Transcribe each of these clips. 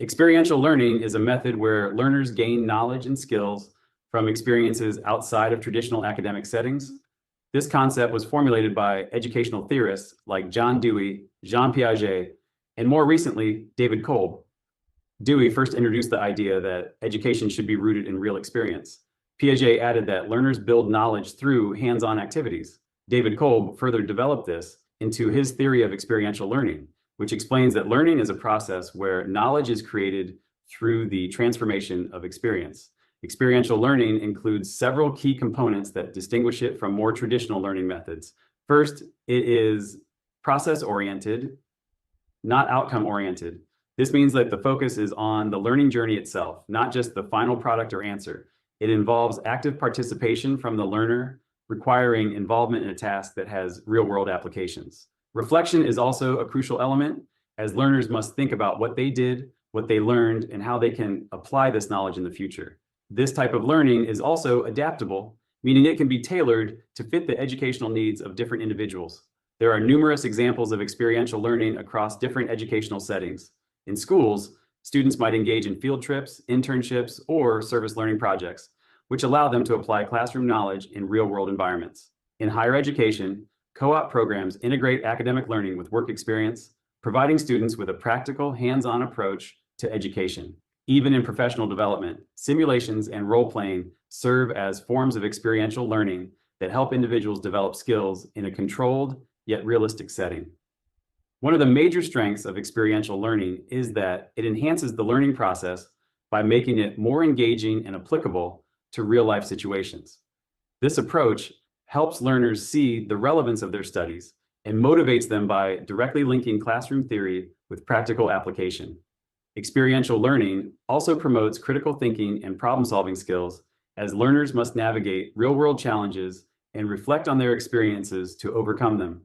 Experiential learning is a method where learners gain knowledge and skills from experiences outside of traditional academic settings. This concept was formulated by educational theorists like John Dewey, Jean Piaget, and more recently, David Kolb. Dewey first introduced the idea that education should be rooted in real experience. Piaget added that learners build knowledge through hands-on activities. David Kolb further developed this into his theory of experiential learning, which explains that learning is a process where knowledge is created through the transformation of experience. Experiential learning includes several key components that distinguish it from more traditional learning methods. First, it is process-oriented, not outcome-oriented. This means that the focus is on the learning journey itself, not just the final product or answer. It involves active participation from the learner, requiring involvement in a task that has real-world applications. Reflection is also a crucial element, as learners must think about what they did, what they learned, and how they can apply this knowledge in the future. This type of learning is also adaptable, meaning it can be tailored to fit the educational needs of different individuals. There are numerous examples of experiential learning across different educational settings. In schools, students might engage in field trips, internships, or service learning projects, which allow them to apply classroom knowledge in real-world environments. In higher education, co-op programs integrate academic learning with work experience, providing students with a practical, hands-on approach to education. Even in professional development, simulations and role-playing serve as forms of experiential learning that help individuals develop skills in a controlled yet realistic setting. One of the major strengths of experiential learning is that it enhances the learning process by making it more engaging and applicable to real-life situations. This approach helps learners see the relevance of their studies and motivates them by directly linking classroom theory with practical application. Experiential learning also promotes critical thinking and problem-solving skills, as learners must navigate real-world challenges and reflect on their experiences to overcome them.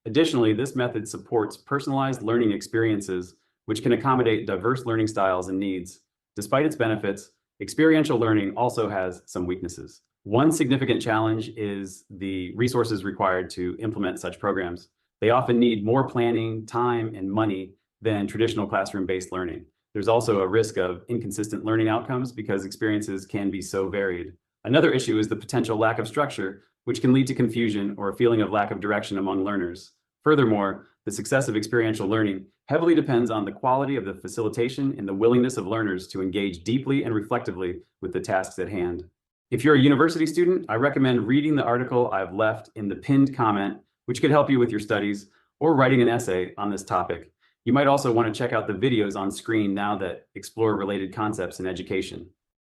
Additionally, this method supports personalized learning experiences, which can accommodate diverse learning styles and needs. Despite its benefits, experiential learning also has some weaknesses. One significant challenge is the resources required to implement such programs. They often need more planning, time, and money than traditional classroom-based learning. There's also a risk of inconsistent learning outcomes because experiences can be so varied. Another issue is the potential lack of structure, which can lead to confusion or a feeling of lack of direction among learners. Furthermore, the success of experiential learning heavily depends on the quality of the facilitation and the willingness of learners to engage deeply and reflectively with the tasks at hand. If you're a university student, I recommend reading the article I've left in the pinned comment, which could help you with your studies, or writing an essay on this topic. You might also want to check out the videos on screen now that explore related concepts in education.